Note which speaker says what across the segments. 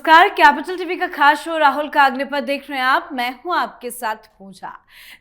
Speaker 1: नमस्कार, capital TV का खास शो राहुल का अग्निपथ देख रहे हैं आप। मैं हूं आपके साथ पूजा।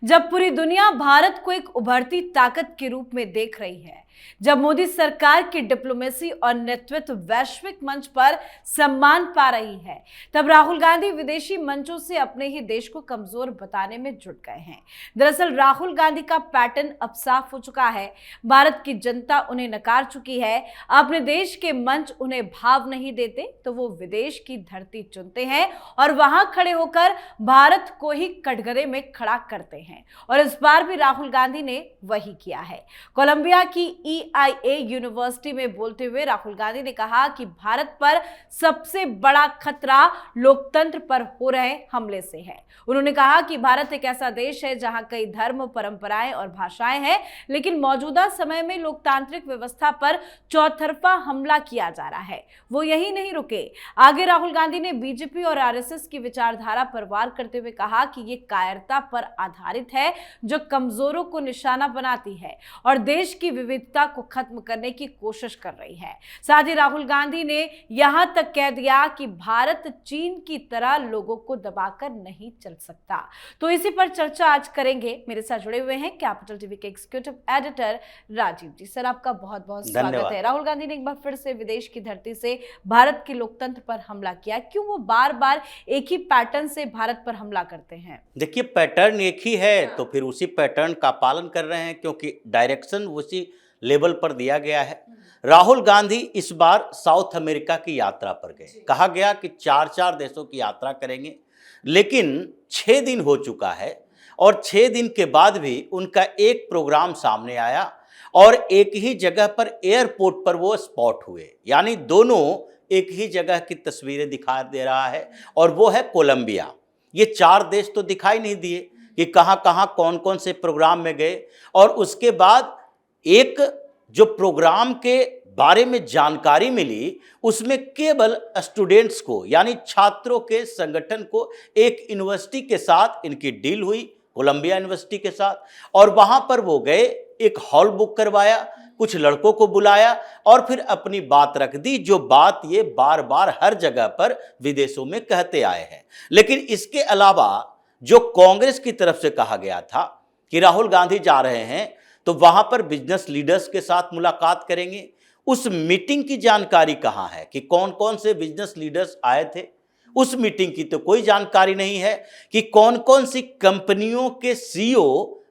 Speaker 1: जब पूरी दुनिया भारत को एक उभरती ताकत के रूप में देख रही है, जब मोदी सरकार की डिप्लोमेसी और नेतृत्व वैश्विक मंच पर सम्मान पा रही है, तब राहुल गांधी विदेशी मंचों से अपने ही देश को कमजोर बताने में जुट गए हैं। दरअसल राहुल गांधी का पैटर्न अब साफ हो चुका है। भारत की जनता उन्हें नकार चुकी है। अपने देश के मंच उन्हें भाव नहीं देते तो वो विदेश की धरती चुनते हैं और वहां खड़े होकर भारत को ही कटघरे में खड़ा करते हैं। और इस बार भी राहुल गांधी ने वही किया है। कोलंबिया की EIA यूनिवर्सिटी में बोलते हुए राहुल गांधी ने कहा कि भारत पर सबसे बड़ा खतरा लोकतंत्र पर हो रहे हमले से है। उन्होंने कहा कि भारत एक ऐसा देश है जहां कई धर्म, परंपराएं और भाषाएं हैं, लेकिन मौजूदा समय में लोकतांत्रिक व्यवस्था पर चौतरफा हमला किया जा रहा है। वो यही नहीं रुके। आगे राहुल गांधी ने बीजेपी और RSS की विचारधारा पर वार करते हुए कहा कि ये कायरता पर आधारित है जो कमजोरों को निशाना बनाती है और देश की विविधता को खत्म करने की कोशिश कर रही है। साथ ही राहुल गांधी ने यहां तक कह दिया कि भारत चीन की तरह लोगों को दबाकर नहीं चल सकता। तो इसी पर चर्चा आज करेंगे। मेरे साथ जुड़े हुए हैं कैपिटल टीवी के एग्जीक्यूटिव एडिटर राजीव जी। सर, आपका बहुत बहुत स्वागत है। राहुल गांधी ने एक बार फिर से विदेश की धरती से भारत के लोकतंत्र पर हमला किया। क्यों वो बार बार एक ही पैटर्न से भारत पर हमला करते हैं?
Speaker 2: देखिए, पैटर्न एक ही है तो फिर उसी पैटर्न का पालन कर रहे हैं, क्योंकि डायरेक्शन उसी लेवल पर दिया गया है। राहुल गांधी इस बार साउथ अमेरिका की यात्रा पर गए। कहा गया कि 4 देशों की यात्रा करेंगे, लेकिन 6 दिन हो चुका है और 6 दिन के बाद भी उनका एक प्रोग्राम सामने आया और एक ही जगह पर एयरपोर्ट पर वो स्पॉट हुए। यानी दोनों एक ही जगह की तस्वीरें दिखा दे रहा है और वो है कोलंबिया। ये 4 देश तो दिखाई नहीं दिए कि कहाँ कहाँ कौन कौन से प्रोग्राम में गए। और उसके बाद एक जो प्रोग्राम के बारे में जानकारी मिली, उसमें केवल स्टूडेंट्स को, यानी छात्रों के संगठन को, एक यूनिवर्सिटी के साथ इनकी डील हुई, कोलंबिया यूनिवर्सिटी के साथ, और वहां पर वो गए, एक हॉल बुक करवाया, कुछ लड़कों को बुलाया और फिर अपनी बात रख दी, जो बात ये बार बार हर जगह पर विदेशों में कहते आए हैं। लेकिन इसके अलावा जो कांग्रेस की तरफ से कहा गया था कि राहुल गांधी जा रहे हैं तो वहां पर बिजनेस लीडर्स के साथ मुलाकात करेंगे, उस मीटिंग की जानकारी कहां है कि कौन कौन से बिजनेस लीडर्स आए थे? उस मीटिंग की तो कोई जानकारी नहीं है कि कौन कौन सी कंपनियों के CEO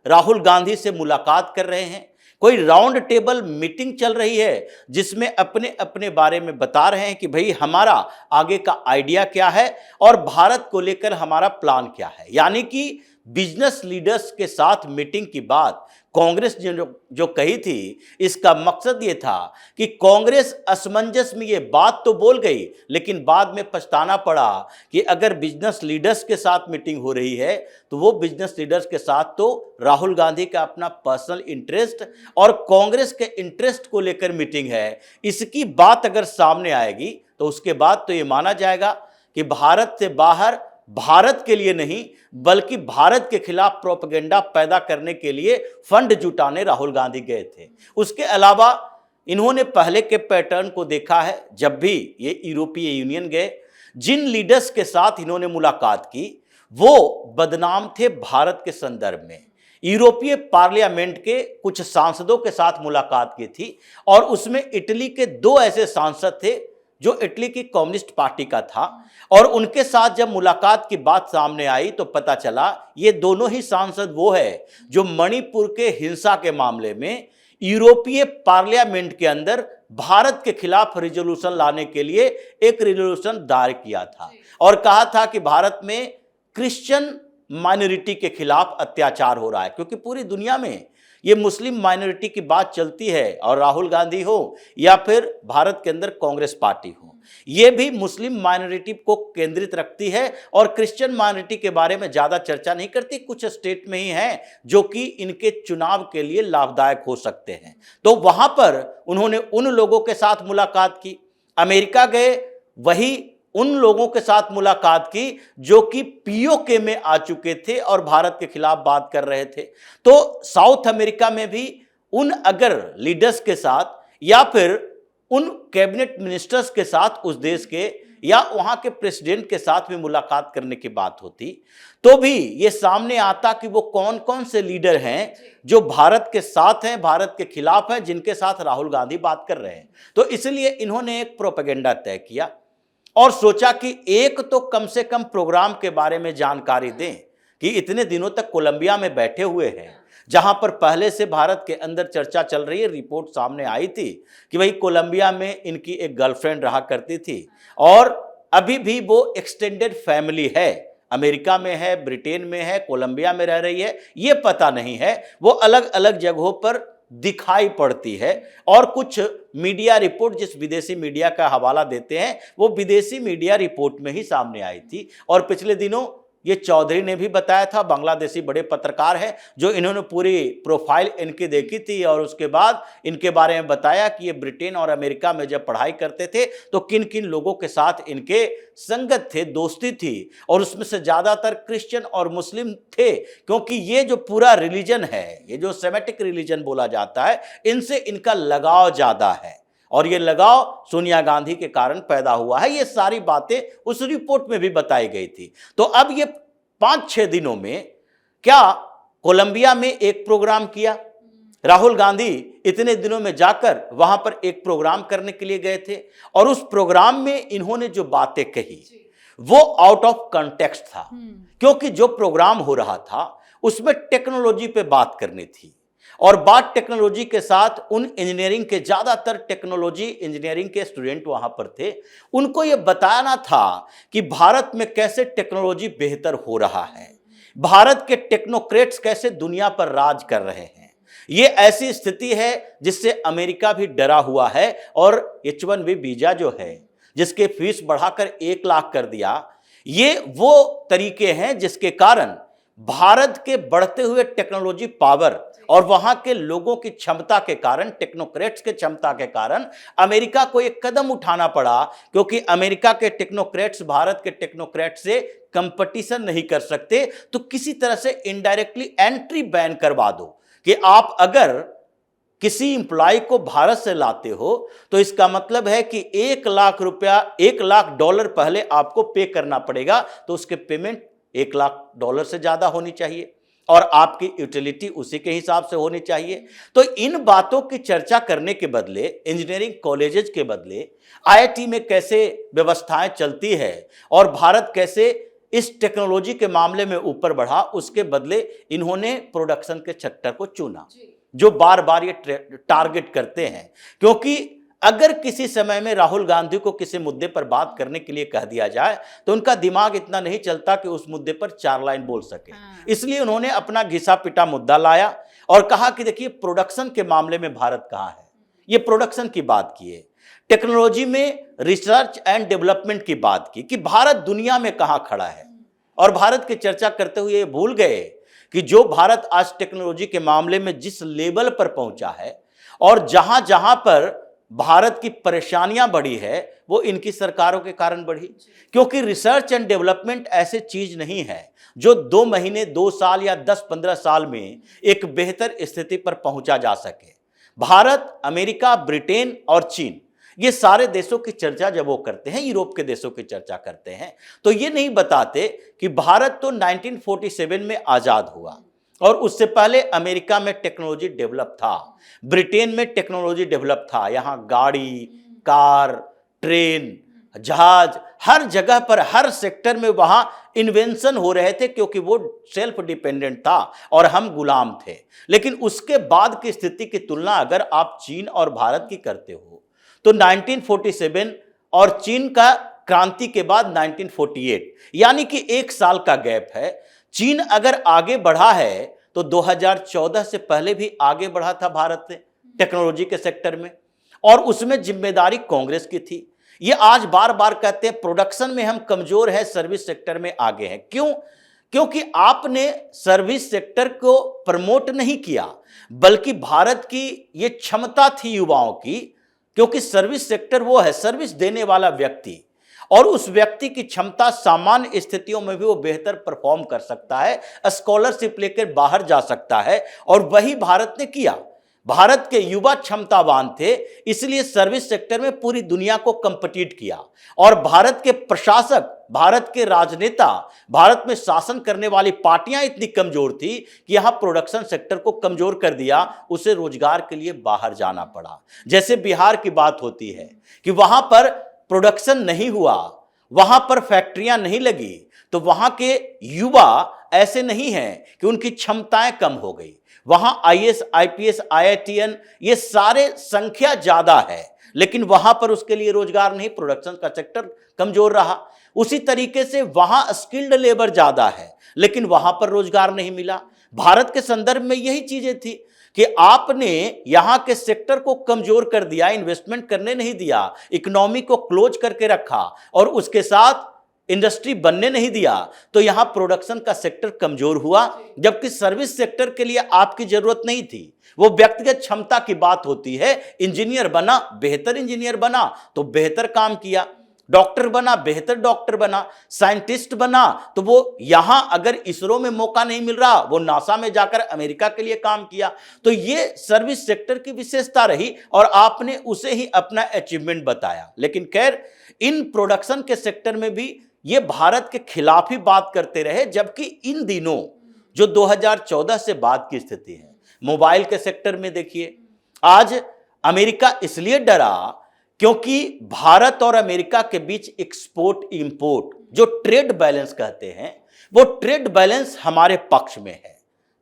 Speaker 2: राहुल गांधी से मुलाकात कर रहे हैं। कोई राउंड टेबल मीटिंग चल रही है जिसमें अपने अपने बारे में बता रहे हैं कि भाई हमारा आगे का आइडिया क्या है और भारत को लेकर हमारा प्लान क्या है। यानी कि बिजनेस लीडर्स के साथ मीटिंग की बात कांग्रेस जो कही थी, इसका मकसद ये था कि कांग्रेस असमंजस में ये बात तो बोल गई, लेकिन बाद में पछताना पड़ा कि अगर बिजनेस लीडर्स के साथ मीटिंग हो रही है तो वो बिजनेस लीडर्स के साथ तो राहुल गांधी का अपना पर्सनल इंटरेस्ट और कांग्रेस के इंटरेस्ट को लेकर मीटिंग है। इसकी बात अगर सामने आएगी तो उसके बाद तो ये माना जाएगा कि भारत से बाहर, भारत के लिए नहीं बल्कि भारत के खिलाफ प्रोपेगेंडा पैदा करने के लिए फंड जुटाने राहुल गांधी गए थे। उसके अलावा इन्होंने पहले के पैटर्न को देखा है। जब भी ये यूरोपीय यूनियन गए, जिन लीडर्स के साथ इन्होंने मुलाकात की वो बदनाम थे भारत के संदर्भ में। यूरोपीय पार्लियामेंट के कुछ सांसदों के साथ मुलाकात की थी और उसमें इटली के 2 ऐसे सांसद थे जो इटली की कम्युनिस्ट पार्टी का था, और उनके साथ जब मुलाकात की बात सामने आई तो पता चला ये दोनों ही सांसद वो है जो मणिपुर के हिंसा के मामले में यूरोपीय पार्लियामेंट के अंदर भारत के खिलाफ रिजोल्यूशन लाने के लिए एक रिजोल्यूशन दायर किया था और कहा था कि भारत में क्रिश्चियन माइनॉरिटी के खिलाफ अत्याचार हो रहा है, क्योंकि पूरी दुनिया में ये मुस्लिम माइनॉरिटी की बात चलती है, और राहुल गांधी हो या फिर भारत के अंदर कांग्रेस पार्टी हो, ये भी मुस्लिम माइनॉरिटी को केंद्रित रखती है और क्रिश्चियन माइनॉरिटी के बारे में ज्यादा चर्चा नहीं करती। कुछ स्टेट में ही हैं जो कि इनके चुनाव के लिए लाभदायक हो सकते हैं। तो वहां पर उन्होंने उन लोगों के साथ मुलाकात की। अमेरिका गए, वही उन लोगों के साथ मुलाकात की जो कि POK में आ चुके थे और भारत के खिलाफ बात कर रहे थे। तो साउथ अमेरिका में भी उन अगर लीडर्स के साथ या फिर उन कैबिनेट मिनिस्टर्स के साथ उस देश के या वहां के प्रेसिडेंट के साथ भी मुलाकात करने की बात होती, तो भी ये सामने आता कि वो कौन कौन से लीडर हैं जो भारत के साथ हैं, भारत के खिलाफ हैं, जिनके साथ राहुल गांधी बात कर रहे हैं। तो इसलिए इन्होंने एक प्रोपेगेंडा तय किया और सोचा कि एक तो कम से कम प्रोग्राम के बारे में जानकारी दें कि इतने दिनों तक कोलंबिया में बैठे हुए हैं, जहां पर पहले से भारत के अंदर चर्चा चल रही है, रिपोर्ट सामने आई थी कि भाई कोलंबिया में इनकी एक गर्लफ्रेंड रहा करती थी और अभी भी वो एक्सटेंडेड फैमिली है, अमेरिका में है, ब्रिटेन में है, कोलंबिया में रह रही है, ये पता नहीं है। वो अलग अलग जगहों पर दिखाई पड़ती है और कुछ मीडिया रिपोर्ट जिस विदेशी मीडिया का हवाला देते हैं वो विदेशी मीडिया रिपोर्ट में ही सामने आई थी। और पिछले दिनों ये चौधरी ने भी बताया था, बांग्लादेशी बड़े पत्रकार हैं, जो इन्होंने पूरी प्रोफाइल इनकी देखी थी और उसके बाद इनके बारे में बताया कि ये ब्रिटेन और अमेरिका में जब पढ़ाई करते थे तो किन किन लोगों के साथ इनके संगत थे, दोस्ती थी, और उसमें से ज़्यादातर क्रिश्चियन और मुस्लिम थे, क्योंकि ये जो पूरा रिलीजन है, ये जो सेमेटिक रिलीजन बोला जाता है, इनसे इनका लगाव ज़्यादा है और ये लगाव सोनिया गांधी के कारण पैदा हुआ है। ये सारी बातें उस रिपोर्ट में भी बताई गई थी। तो अब ये 5-6 दिनों में क्या कोलंबिया में एक प्रोग्राम किया, राहुल गांधी इतने दिनों में जाकर वहां पर एक प्रोग्राम करने के लिए गए थे और उस प्रोग्राम में इन्होंने जो बातें कही वो आउट ऑफ कॉन्टेक्स्ट था, क्योंकि जो प्रोग्राम हो रहा था उसमें टेक्नोलॉजी पे बात करनी थी और बात टेक्नोलॉजी के साथ उन इंजीनियरिंग के, ज्यादातर टेक्नोलॉजी इंजीनियरिंग के स्टूडेंट वहां पर थे, उनको यह बताना था कि भारत में कैसे टेक्नोलॉजी बेहतर हो रहा है, भारत के टेक्नोक्रेट्स कैसे दुनिया पर राज कर रहे हैं। ये ऐसी स्थिति है जिससे अमेरिका भी डरा हुआ है और H1B वीजा जो है जिसके फीस बढ़ाकर 1 लाख कर दिया, ये वो तरीके हैं जिसके कारण भारत के बढ़ते हुए टेक्नोलॉजी पावर और वहां के लोगों की क्षमता के कारण, टेक्नोक्रेट्स के क्षमता के कारण अमेरिका को एक कदम उठाना पड़ा, क्योंकि अमेरिका के टेक्नोक्रेट्स भारत के टेक्नोक्रेट से कंपटीशन नहीं कर सकते। तो किसी तरह से इनडायरेक्टली एंट्री बैन करवा दो कि आप अगर किसी इंप्लॉय को भारत से लाते हो तो इसका मतलब है कि 1 लाख रुपया, 1 लाख डॉलर पहले आपको पे करना पड़ेगा, तो उसके पेमेंट 1 लाख डॉलर से ज्यादा होनी चाहिए और आपकी यूटिलिटी उसी के हिसाब से होनी चाहिए। तो इन बातों की चर्चा करने के बदले, इंजीनियरिंग कॉलेजेस के बदले IIT में कैसे व्यवस्थाएं चलती है और भारत कैसे इस टेक्नोलॉजी के मामले में ऊपर बढ़ा, उसके बदले इन्होंने प्रोडक्शन के सेक्टर को चुना, जो बार बार ये टारगेट करते हैं। क्योंकि अगर किसी समय में राहुल गांधी को किसी मुद्दे पर बात करने के लिए कह दिया जाए तो उनका दिमाग इतना नहीं चलता कि उस मुद्दे पर 4 लाइन बोल सके। इसलिए उन्होंने अपना घिसा पिटा मुद्दा लाया और कहा कि देखिए प्रोडक्शन के मामले में भारत कहाँ है, ये प्रोडक्शन की बात की है, टेक्नोलॉजी में रिसर्च एंड डेवलपमेंट की बात की कि भारत दुनिया में कहाँ खड़ा है। और भारत की चर्चा करते हुए ये भूल गए कि जो भारत आज टेक्नोलॉजी के मामले में जिस लेवल पर पहुंचा है और जहां जहां पर भारत की परेशानियां बढ़ी है वो इनकी सरकारों के कारण बढ़ी, क्योंकि रिसर्च एंड डेवलपमेंट ऐसे चीज नहीं है जो 2 महीने, 2 साल या 10-15 साल में एक बेहतर स्थिति पर पहुंचा जा सके। भारत, अमेरिका, ब्रिटेन और चीन, ये सारे देशों की चर्चा जब वो करते हैं, यूरोप के देशों की चर्चा करते हैं, तो ये नहीं बताते कि भारत तो 1947 में आजाद हुआ और उससे पहले अमेरिका में टेक्नोलॉजी डेवलप था, ब्रिटेन में टेक्नोलॉजी डेवलप था। यहाँ गाड़ी, कार, ट्रेन, जहाज, हर जगह पर, हर सेक्टर में वहां इन्वेंशन हो रहे थे, क्योंकि वो सेल्फ डिपेंडेंट था और हम गुलाम थे। लेकिन उसके बाद की स्थिति की तुलना अगर आप चीन और भारत की करते हो तो 1947 और चीन का क्रांति के बाद 1948, यानी कि 1 साल का गैप है। चीन अगर आगे बढ़ा है तो 2014 से पहले भी आगे बढ़ा था भारत ने टेक्नोलॉजी के सेक्टर में, और उसमें जिम्मेदारी कांग्रेस की थी। ये आज बार बार कहते हैं प्रोडक्शन में हम कमजोर है, सर्विस सेक्टर में आगे हैं। क्यों? क्योंकि आपने सर्विस सेक्टर को प्रमोट नहीं किया, बल्कि भारत की ये क्षमता थी युवाओं की, क्योंकि सर्विस सेक्टर वो है, सर्विस देने वाला व्यक्ति, और उस व्यक्ति की क्षमता सामान्य स्थितियों में भी वो बेहतर परफॉर्म कर सकता है, स्कॉलरशिप लेकर बाहर जा सकता है, और वही भारत ने किया। भारत के युवा क्षमतावान थे, इसलिए सर्विस सेक्टर में पूरी दुनिया को कंपीट किया। और भारत के प्रशासक, भारत के राजनेता, भारत में शासन करने वाली पार्टियां इतनी कमजोर थी कि यहां प्रोडक्शन सेक्टर को कमजोर कर दिया, उसे रोजगार के लिए बाहर जाना पड़ा। जैसे बिहार की बात होती है कि वहां पर प्रोडक्शन नहीं हुआ, वहां पर फैक्ट्रियां नहीं लगी, तो वहां के युवा ऐसे नहीं हैं कि उनकी क्षमताएं कम हो गई। वहां आईएएस, आईपीएस, आईआईटीएन ये सारे संख्या ज्यादा है, लेकिन वहां पर उसके लिए रोजगार नहीं, प्रोडक्शन का सेक्टर कमजोर रहा। उसी तरीके से वहां स्किल्ड लेबर ज्यादा है, लेकिन वहां पर रोजगार नहीं मिला। भारत के संदर्भ में यही चीजें थी कि आपने यहां के सेक्टर को कमजोर कर दिया, इन्वेस्टमेंट करने नहीं दिया, इकोनॉमी को क्लोज करके रखा और उसके साथ इंडस्ट्री बनने नहीं दिया, तो यहां प्रोडक्शन का सेक्टर कमजोर हुआ। जबकि सर्विस सेक्टर के लिए आपकी जरूरत नहीं थी, वो व्यक्तिगत क्षमता की बात होती है। इंजीनियर बना, बेहतर इंजीनियर बना तो बेहतर काम किया, डॉक्टर बना, बेहतर डॉक्टर बना, साइंटिस्ट बना तो वो यहां अगर इसरो में मौका नहीं मिल रहा, वो नासा में जाकर अमेरिका के लिए काम किया। तो ये सर्विस सेक्टर की विशेषता रही और आपने उसे ही अपना अचीवमेंट बताया। लेकिन खैर, इन प्रोडक्शन के सेक्टर में भी ये भारत के खिलाफ ही बात करते रहे। जबकि इन दिनों जो 2014 से बाद की स्थिति है, मोबाइल के सेक्टर में देखिए, आज अमेरिका इसलिए डरा क्योंकि भारत और अमेरिका के बीच एक्सपोर्ट इंपोर्ट जो ट्रेड बैलेंस कहते हैं, वो ट्रेड बैलेंस हमारे पक्ष में है।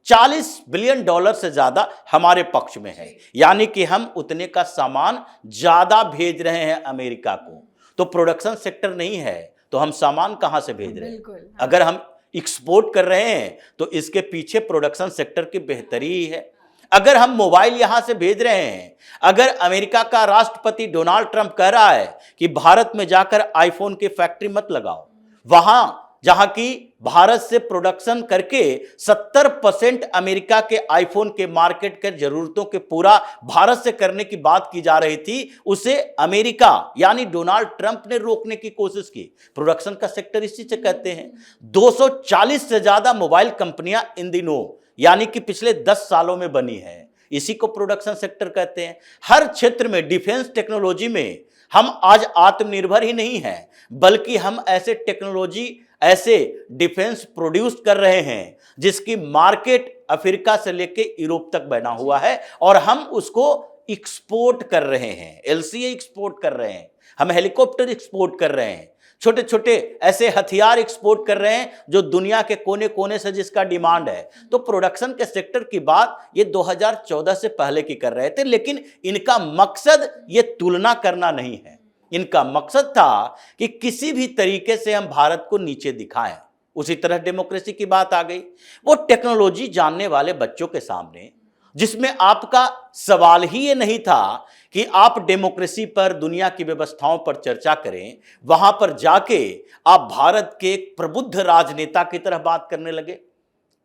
Speaker 2: $40 बिलियन से ज्यादा हमारे पक्ष में है, यानी कि हम उतने का सामान ज्यादा भेज रहे हैं अमेरिका को। तो प्रोडक्शन सेक्टर नहीं है तो हम सामान कहां से भेज रहे हैं? अगर हम एक्सपोर्ट कर रहे हैं तो इसके पीछे प्रोडक्शन सेक्टर की बेहतरी ही है। अगर हम मोबाइल यहां से भेज रहे हैं, अगर अमेरिका का राष्ट्रपति डोनाल्ड ट्रंप कह रहा है कि भारत में जाकर आईफोन की फैक्ट्री मत लगाओ, वहां जहां की भारत से प्रोडक्शन करके 70% अमेरिका के आईफोन के मार्केट के जरूरतों के पूरा भारत से करने की बात की जा रही थी, उसे अमेरिका यानी डोनाल्ड ट्रंप ने रोकने की कोशिश की। प्रोडक्शन का सेक्टर इसी से कहते हैं। 240 से ज्यादा मोबाइल कंपनियां इन दिनों यानी कि पिछले 10 सालों में बनी है, इसी को प्रोडक्शन सेक्टर कहते हैं। हर क्षेत्र में, डिफेंस टेक्नोलॉजी में हम आज आत्मनिर्भर ही नहीं हैं, बल्कि हम ऐसे टेक्नोलॉजी, ऐसे डिफेंस प्रोड्यूस कर रहे हैं जिसकी मार्केट अफ्रीका से लेकर यूरोप तक बना हुआ है और हम उसको एक्सपोर्ट कर रहे हैं। एलसीए एक्सपोर्ट कर रहे हैं, हम हेलीकॉप्टर एक्सपोर्ट कर रहे हैं, छोटे छोटे ऐसे हथियार एक्सपोर्ट कर रहे हैं जो दुनिया के कोने कोने से जिसका डिमांड है। तो प्रोडक्शन के सेक्टर की बात ये 2014 से पहले की कर रहे थे, लेकिन इनका मकसद ये तुलना करना नहीं है। इनका मकसद था कि किसी भी तरीके से हम भारत को नीचे दिखाएं। उसी तरह डेमोक्रेसी की बात आ गई। वो टेक्नोलॉजी जानने वाले बच्चों के सामने, जिसमें आपका सवाल ही ये नहीं था कि आप डेमोक्रेसी पर, दुनिया की व्यवस्थाओं पर चर्चा करें, वहां पर जाके आप भारत के एक प्रबुद्ध राजनेता की तरह बात करने लगे।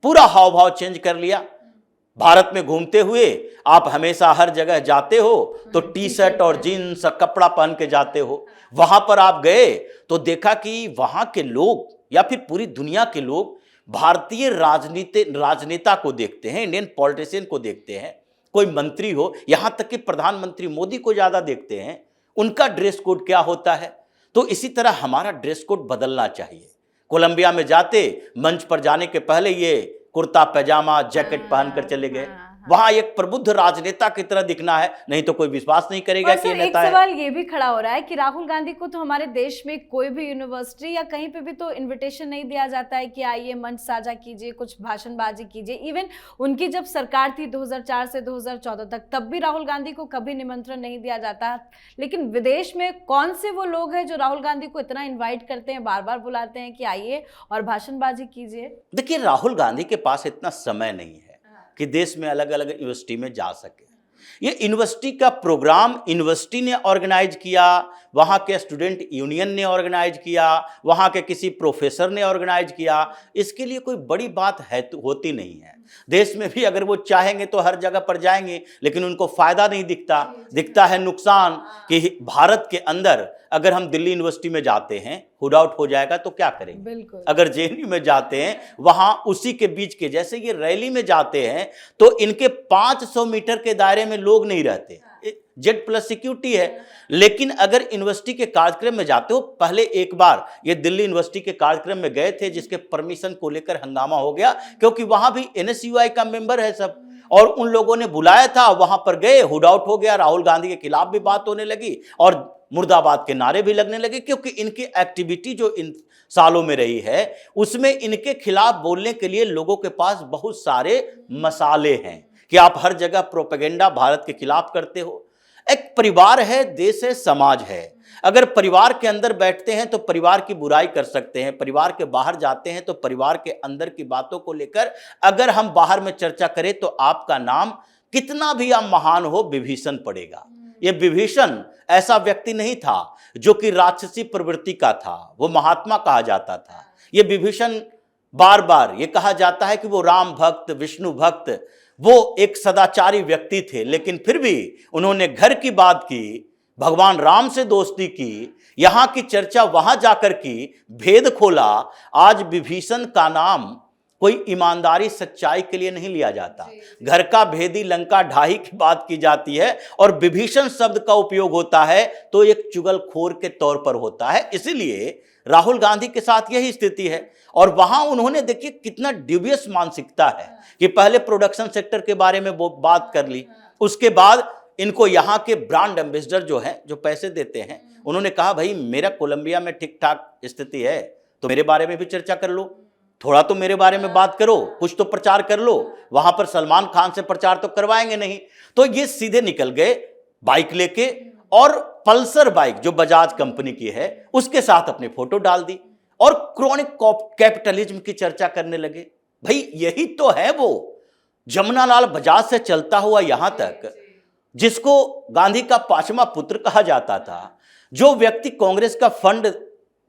Speaker 2: पूरा हाव भाव चेंज कर लिया। भारत में घूमते हुए आप हमेशा हर जगह जाते हो तो टी शर्ट और जीन्स कपड़ा पहन के जाते हो। वहां पर आप गए तो देखा कि वहां के लोग या फिर पूरी दुनिया के लोग भारतीय राजनेता को देखते हैं, इंडियन पॉलिटिशियन को देखते हैं, कोई मंत्री हो, यहां तक कि प्रधानमंत्री मोदी को ज्यादा देखते हैं। उनका ड्रेस कोड क्या होता है, तो इसी तरह हमारा ड्रेस कोड बदलना चाहिए। कोलंबिया में जाते, मंच पर जाने के पहले ये कुर्ता पैजामा जैकेट पहनकर चले गए। वहां एक प्रबुद्ध राजनेता की तरह दिखना है, नहीं तो कोई विश्वास नहीं करेगा कि ये नेता है।
Speaker 1: एक सवाल ये भी खड़ा हो रहा है कि राहुल गांधी को तो हमारे देश में कोई भी यूनिवर्सिटी या कहीं पे भी तो इनविटेशन नहीं दिया जाता है कि आइए मंच साझा कीजिए, कुछ भाषणबाजी कीजिए। इवन उनकी जब सरकार थी 2004 से 2014 तक, तब भी राहुल गांधी को कभी निमंत्रण नहीं दिया जाता। लेकिन विदेश में कौन से वो लोग हैं जो राहुल गांधी को इतना इन्वाइट करते हैं, बार बार बुलाते हैं कि आइए और भाषणबाजी कीजिए?
Speaker 2: देखिए, राहुल गांधी के पास इतना समय नहीं है कि देश में अलग अलग यूनिवर्सिटी में जा सके। ये यूनिवर्सिटी का प्रोग्राम यूनिवर्सिटी ने ऑर्गेनाइज किया, वहाँ के स्टूडेंट यूनियन ने ऑर्गेनाइज किया, वहाँ के किसी प्रोफेसर ने ऑर्गेनाइज किया। इसके लिए कोई बड़ी बात है तो होती नहीं है। देश में भी अगर वो चाहेंगे तो हर जगह पर जाएंगे, लेकिन उनको फायदा नहीं दिखता है नुकसान। कि भारत के अंदर अगर हम दिल्ली यूनिवर्सिटी में जाते हैं, हुड आउट हो जाएगा तो क्या करेंगे।
Speaker 1: बिल्कुल।
Speaker 2: अगर जेएनयू में जाते हैं, वहां उसी के बीच के, जैसे ये रैली में जाते हैं तो इनके 500 मीटर के दायरे में लोग नहीं रहते, जेड प्लस सिक्योरिटी है। लेकिन अगर यूनिवर्सिटी के कार्यक्रम में जाते हो, पहले एक बार ये दिल्ली यूनिवर्सिटी के कार्यक्रम में गए थे जिसके परमिशन को लेकर हंगामा हो गया, क्योंकि वहां भी एनएसयूआई का मेंबर है सब, और उन लोगों ने बुलाया था, वहां पर गए, हुड आउट हो गया, राहुल गांधी के खिलाफ भी बात होने लगी और मुर्दाबाद के नारे भी लगने लगे, क्योंकि इनकी एक्टिविटी जो इन सालों में रही है उसमें इनके खिलाफ बोलने के लिए लोगों के पास बहुत सारे मसाले हैं कि आप हर जगह प्रोपेगेंडा भारत के खिलाफ करते हो। एक परिवार है, देश है, समाज है। अगर परिवार के अंदर बैठते हैं तो परिवार की बुराई कर सकते हैं, परिवार के बाहर जाते हैं तो परिवार के अंदर की बातों को लेकर अगर हम बाहर में चर्चा करें तो आपका नाम कितना भी आप महान हो, विभीषण पड़ेगा। ये विभीषण ऐसा व्यक्ति नहीं था जो कि राक्षसी प्रवृत्ति का था, वो महात्मा कहा जाता था। ये विभीषण बार बार ये कहा जाता है कि वो राम भक्त, विष्णु भक्त, वो एक सदाचारी व्यक्ति थे, लेकिन फिर भी उन्होंने घर की बात की, भगवान राम से दोस्ती की, यहां की चर्चा वहां जाकर की, भेद खोला। आज विभीषण का नाम कोई ईमानदारी सच्चाई के लिए नहीं लिया जाता, घर का भेदी लंका ढाई की बात की जाती है, और विभीषण शब्द का उपयोग होता है तो एक चुगलखोर के तौर पर होता है। इसीलिए राहुल गांधी के साथ यही स्थिति है। और वहां उन्होंने देखिए कितना ड्यूबियस मानसिकता है कि पहले प्रोडक्शन सेक्टर के बारे में वो बात कर ली, उसके बाद इनको यहाँ के ब्रांड एम्बेसडर जो हैं, जो पैसे देते हैं, उन्होंने कहा भाई मेरा कोलंबिया में ठीक ठाक स्थिति है तो मेरे बारे में भी चर्चा कर लो, थोड़ा तो मेरे बारे में बात करो, कुछ तो प्रचार कर लो। वहां पर सलमान खान से प्रचार तो करवाएंगे नहीं, तो ये सीधे निकल गए बाइक लेके, और पल्सर बाइक जो बजाज कंपनी की है उसके साथ अपनी फोटो डाल दी और क्रॉनिक कैपिटलिज्म की चर्चा करने लगे। भाई यही तो है वो जमुनालाल बजाज से चलता हुआ यहां तक, जिसको गांधी का पांचवा पुत्र कहा जाता था, जो व्यक्ति कांग्रेस का फंड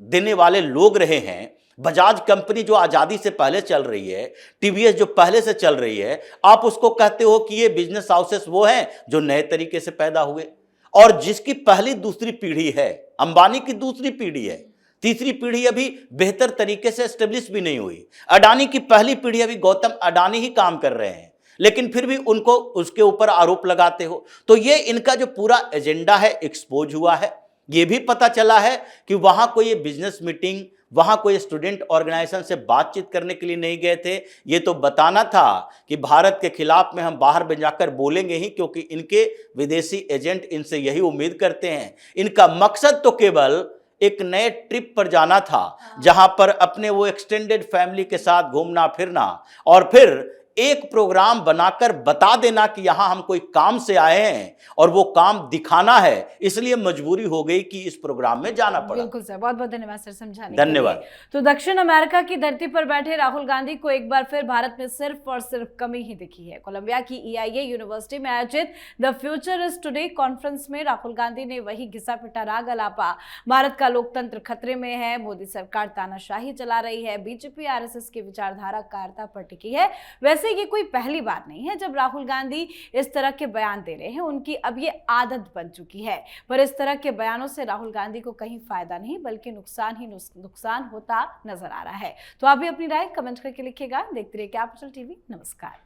Speaker 2: देने वाले लोग रहे हैं, बजाज कंपनी जो आजादी से पहले चल रही है, टीवीएस जो पहले से चल रही है, आप उसको कहते हो कि ये बिजनेस हाउसेस वो हैं जो नए तरीके से पैदा हुए, और जिसकी पहली दूसरी पीढ़ी है, अंबानी की दूसरी पीढ़ी है, तीसरी पीढ़ी अभी बेहतर तरीके से एस्टेब्लिश भी नहीं हुई। अडानी की पहली पीढ़ी अभी गौतम अडानी ही काम कर रहे हैं, लेकिन फिर भी उनको उसके ऊपर आरोप लगाते हो। तो ये इनका जो पूरा एजेंडा है एक्सपोज हुआ है। ये भी पता चला है कि वहां कोई बिजनेस मीटिंग, वहां कोई स्टूडेंट ऑर्गेनाइजेशन से बातचीत करने के लिए नहीं गए थे। ये तो बताना था कि भारत के खिलाफ में हम बाहर में जाकर बोलेंगे ही, क्योंकि इनके विदेशी एजेंट इनसे यही उम्मीद करते हैं। इनका मकसद तो केवल एक नए ट्रिप पर जाना था, जहां पर अपने वो एक्सटेंडेड फैमिली के साथ घूमना फिरना, और फिर एक प्रोग्राम बनाकर बता देना कि यहां हम कोई काम से आए हैं और वो काम दिखाना है, इसलिए मजबूरी हो गई कि इस प्रोग्राम में जाना पड़ा।
Speaker 1: बिल्कुल सर, बहुत बहुत धन्यवाद सर समझाने
Speaker 2: धन्यवाद।
Speaker 1: के लिए। तो दक्षिण अमेरिका की धरती पर बैठे राहुल गांधी को एक बार फिर भारत में सिर्फ और सिर्फ कमी ही दिखी है। कोलंबिया की EIA यूनिवर्सिटी में आयोजित the future is today conference में राहुल गांधी ने वही घिसा पिटा राग अलापा, भारत का लोकतंत्र खतरे में है, मोदी सरकार तानाशाही चला रही है, बीजेपी RSS की विचारधारा कायरता पर टिकी है। वैसे ये कोई पहली बात नहीं है जब राहुल गांधी इस तरह के बयान दे रहे हैं, उनकी अब ये आदत बन चुकी है। पर इस तरह के बयानों से राहुल गांधी को कहीं फायदा नहीं बल्कि नुकसान ही नुकसान होता नजर आ रहा है। तो आप भी अपनी राय कमेंट करके लिखिएगा। देखते रहिए कैपिटल TV। नमस्कार।